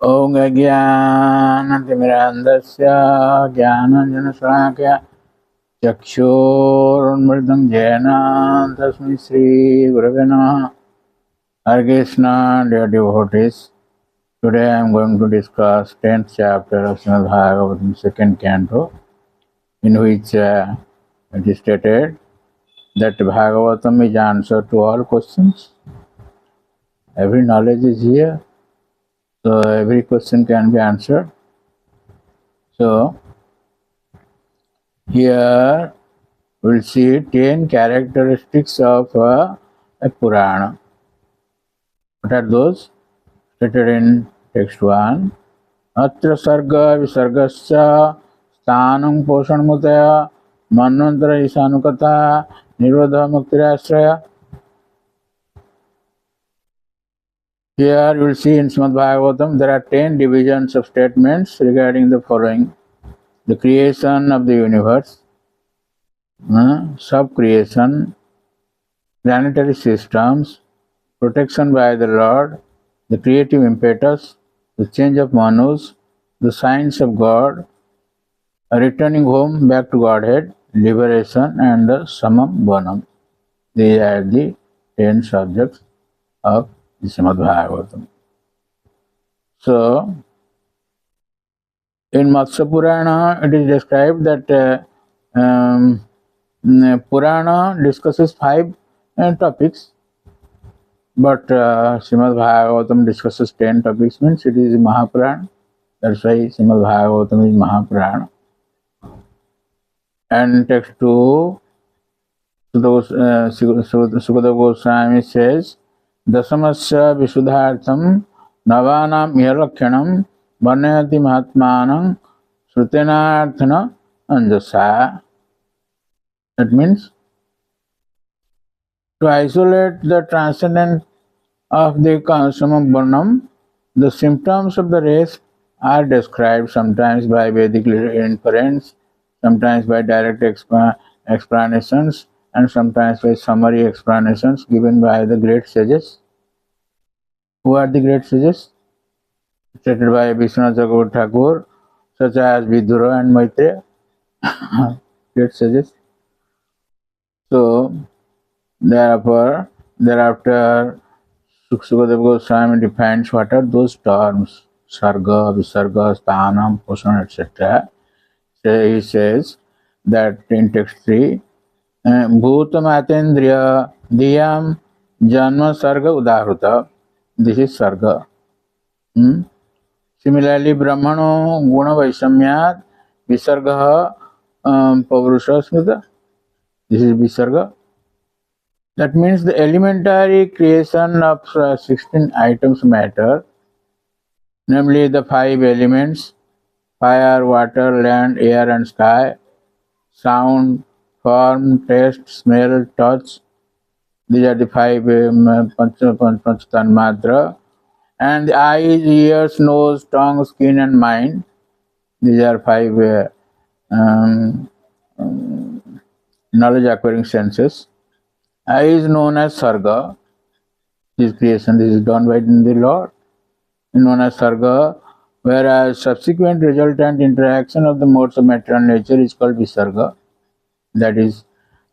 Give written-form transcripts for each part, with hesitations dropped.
Om Gyanantimirandasya Gyananjanasakya Chakshurunmritam Jena Tasmai Sri Gurave Namaha. Hare Krishna, dear devotees. Today I am going to discuss 10th chapter of Srimad Bhagavatam, second canto, in which it is stated that Bhagavatam is answer to all questions. Every knowledge is here, so every question can be answered. So here we'll see 10 characteristics of a Purana. What are those? Stated in text 1. Atra sarga visargasya sthanam poshanmutaya manvantara isanukata nirodha muktirashraya. Here you will see in Srimad Bhagavatam there are 10 divisions of statements regarding the following: the creation of the universe, sub-creation, planetary systems, protection by the Lord, the creative impetus, the change of manus, the signs of God, returning home back to Godhead, liberation, and the samam bonam. These are the 10 subjects of the Srimad Bhagavatam. So, in Matsya Purana, it is described that Purana discusses 5 topics, but Srimad Bhagavatam discusses 10 topics, means it is mahapurana. That's why Srimad Bhagavatam is mahapurana. And text 2, Sukadeva Goswami says, Dasamasya Visuddhartham Navanam Ihalakhanam Varnayati Mahatmanam Srutenarthana Anjasa. That means to isolate the transcendent of the Samam Varnam, the symptoms of the rest are described sometimes by Vedic inference, sometimes by direct explanations, and sometimes by summary explanations given by the great sages. Who are the great sages? Stated by Vishwanath Chakravarti Thakur, such as Vidura and Maitreya, great sages. So, thereafter, Sukadeva Goswami defines what are those terms: Sarga, Visarga, Sthanam, Poshan, etc. So he says that in text 3, Bhutamatendriya Diyam Janma Sarga Udahruta. This is Sarga. Similarly, Brahmano Guna Vaishamyat Visarga Pavrusha Smita. This is Visarga. That means the elementary creation of 16 items matter, namely the 5 elements: fire, water, land, air and sky, sound, form, taste, smell, touch. These are the 5 Panchatanmatra. And the eyes, ears, nose, tongue, skin and mind. These are 5 knowledge acquiring senses. I is known as Sarga. This creation, this is done by the Lord, known as Sarga, whereas subsequent resultant interaction of the modes of material nature is called Visarga. That is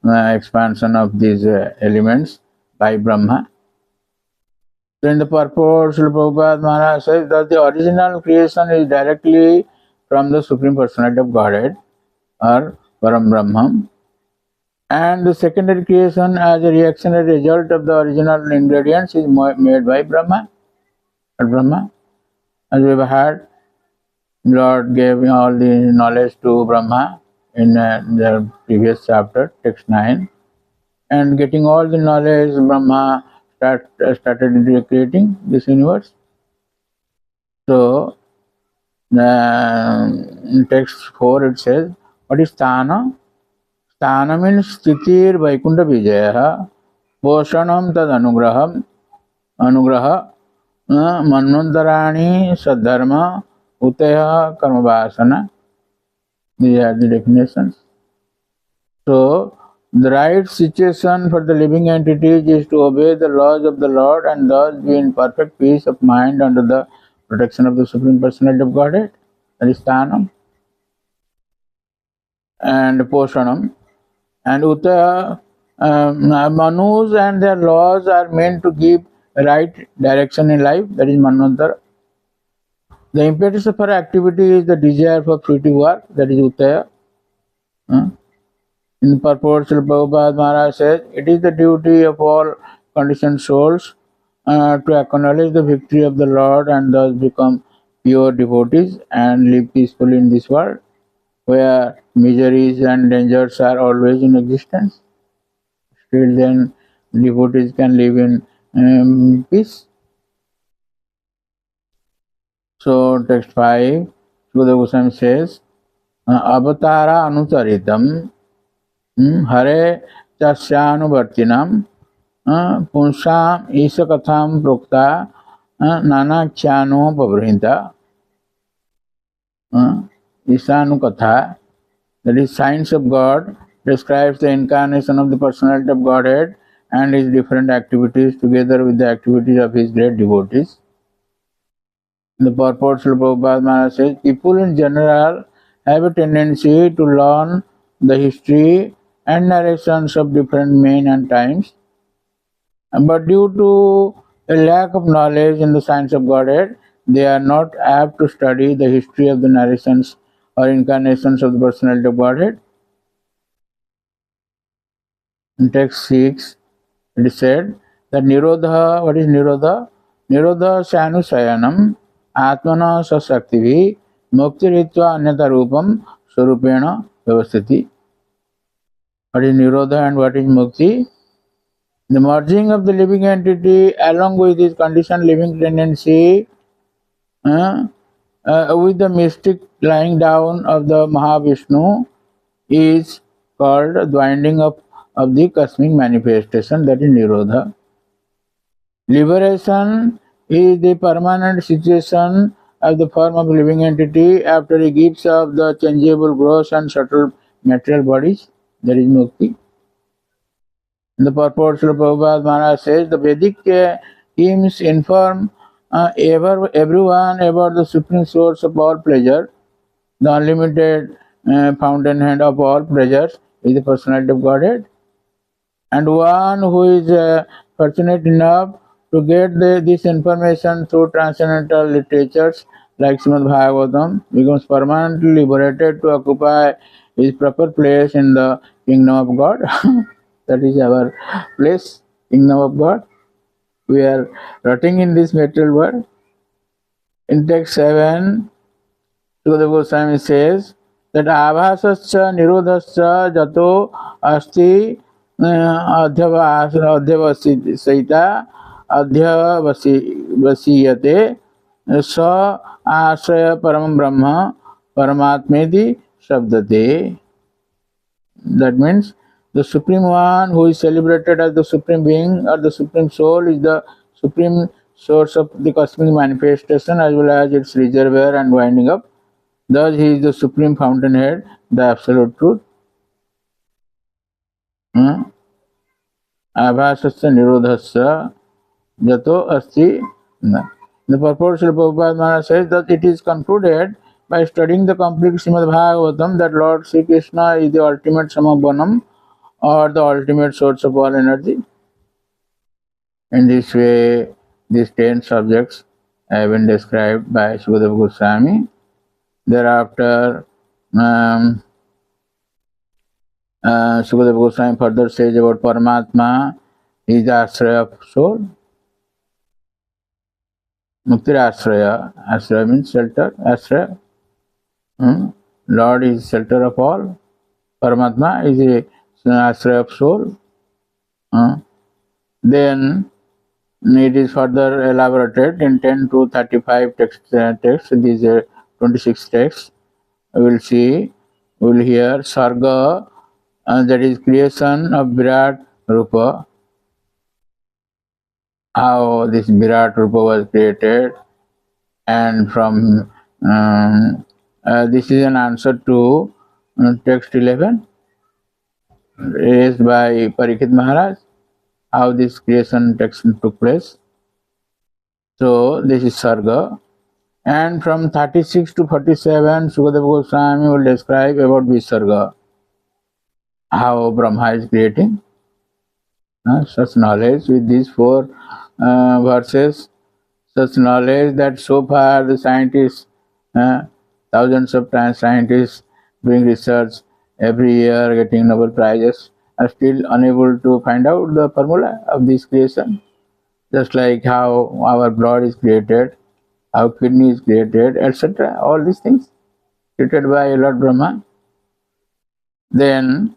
expansion of these elements by Brahma. So in the purport, Srila Prabhupada Maharaj says that the original creation is directly from the Supreme Personality of Godhead, or Param Brahman, and the secondary creation as a reactionary result of the original ingredients is made by Brahma. As we have heard, Lord gave all the knowledge to Brahma in the previous chapter, text 9, and getting all the knowledge, Brahma started creating this universe. So, in text 4 it says, what is Sthana? Sthana means Stitir Vaikunta Vijaya, Poshanam Tad Anugraha, Manvantarani Sadharma, Uteha Karmavasana. These are the definitions. So, the right situation for the living entities is to obey the laws of the Lord and thus be in perfect peace of mind under the protection of the Supreme Personality of Godhead, that is Sthanam, and Poshanam. And Uttaya, Manus and their laws are meant to give right direction in life, that is Manvantara. The impetus of our activity is the desire for fruitive work, that is Uttaya. In the purport, Srila Prabhupada Maharaj says, it is the duty of all conditioned souls to acknowledge the victory of the Lord and thus become pure devotees and live peacefully in this world, where miseries and dangers are always in existence. Still then, devotees can live in peace. So, text 5, Sukadeva Goswami says, Avatara Anutaritam Hare Tasyanuvartinam Punsam Isakatham Prokta Nanakhyano Pavrinta Isanu Katha, that is Science of God, describes the incarnation of the personality of Godhead and his different activities together with the activities of his great devotees. The purport of Prabhupada Maharaj says, people in general have a tendency to learn the history and narrations of different men and times, but due to a lack of knowledge in the science of Godhead, they are not apt to study the history of the narrations or incarnations of the personality of Godhead. In text 6, it is said that Nirodha, what is Nirodha? Nirodha Sanusayanam Atmana Sasaktivi Muktiritva Anyata Rupam Surupena Vyavasthiti. What is Nirodha and what is Mukti? The merging of the living entity along with his conditioned living tendency with the mystic lying down of the Mahavishnu is called the winding up of the cosmic manifestation, that is Nirodha. Liberation is the permanent situation of the form of living entity after he gives up the changeable gross and subtle material bodies, that is Mukti. The purport of Prabhupada Maharaj says the Vedic hymns inform everyone about the supreme source of all pleasure. The unlimited fountainhead of all pleasures is the personality of Godhead. And one who is fortunate enough to get this information through transcendental literatures like Srimad Bhagavatam becomes permanently liberated to occupy his proper place in the kingdom of God. That is our place, kingdom of God. We are rotting in this material world. In text 7, Sukadeva Goswami says that Abhasascha Nirodhascha Jato Asti Adhyavasita Adhyavasiyate Sa Ashraya Param Brahma Paramatmeti Shabdate. That means the Supreme One who is celebrated as the Supreme Being or the Supreme Soul is the Supreme Source of the cosmic manifestation as well as its reservoir and winding up. Thus he is the Supreme Fountainhead, the Absolute Truth. Abhasasya Nirodhasya Jato Asti. The purport of Prabhupada Maharaj says that it is concluded by studying the complete Srimad Bhagavatam that Lord Sri Krishna is the ultimate Samabhanam or the ultimate source of all energy. In this way, these 10 subjects have been described by Sukadeva Goswami. Thereafter, Sukadeva Goswami further says about Paramatma is the Ashraya of soul. Muktir Ashraya. Ashraya means shelter. Ashraya. Lord is shelter of all. Paramatma is the Ashraya of soul. Then it is further elaborated in 10 to 35 texts. These 26 texts. We will see, we will hear Sarga, that is creation of Virat Rupa. How this Virat Rupa was created, and from this is an answer to text 11 raised by Parikshit Maharaj, how this creation text took place. So this is Sarga. And from 36 to 47, Sukadeva Goswami will describe about Visarga, how Brahma is creating such knowledge with these four verses, such knowledge that so far the scientists, thousands of times scientists doing research every year, getting Nobel Prizes, are still unable to find out the formula of this creation. Just like how our blood is created, how kidney is created, etc. All these things created by Lord Brahma. Then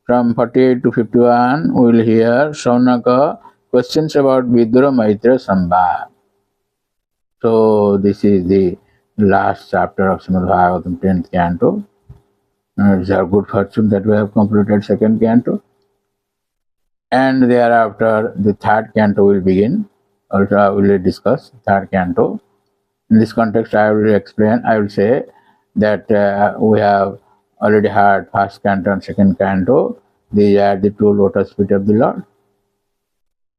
from 48 to 51, we will hear Shaunaka questions about Vidura Maitra Sambha. So this is the last chapter of Srimad Bhagavatam 10th canto. It's our good fortune that we have completed second canto. And thereafter the third canto will begin. Also I will discuss third canto. In this context I will say that we have already heard first canto and second canto. These are the two lotus feet of the Lord.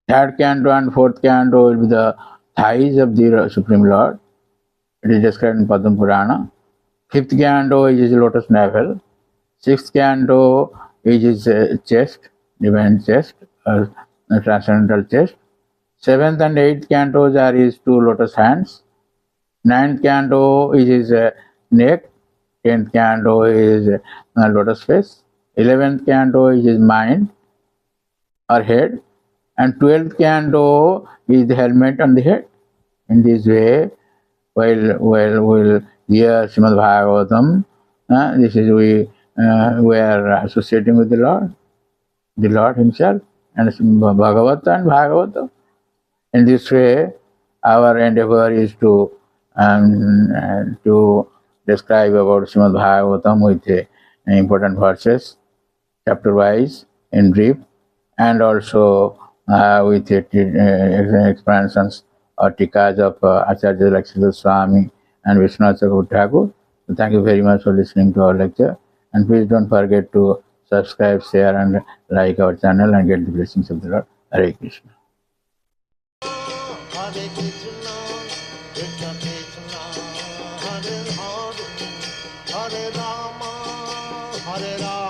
Third canto and fourth canto will be the thighs of the Supreme Lord. It is described in Padma Purana. Fifth canto is his lotus navel. Sixth canto is his chest, divine chest, transcendental chest. Seventh and eighth cantos are his two lotus hands. Ninth canto is his neck. 10th canto is lotus face. 11th canto is his mind or head. And 12th canto is the helmet on the head. In this way, we'll hear Srimad Bhagavatam. This is we are associating with the Lord Himself, and Bhagavata and Bhagavata. In this way, our endeavor is to describe about Srimad Bhagavatam with important verses, chapter wise, in brief, and also with expansions or tikas of Acharya like Sridhar Swami and Vishwanath Chakravarti Thakur. So thank you very much for listening to our lecture, and please don't forget to subscribe, share, and like our channel and get the blessings of the Lord. Hare Krishna. Hare Krishna, Krishna Krishna, Hare Hare, Hare Rama, Hare Rama.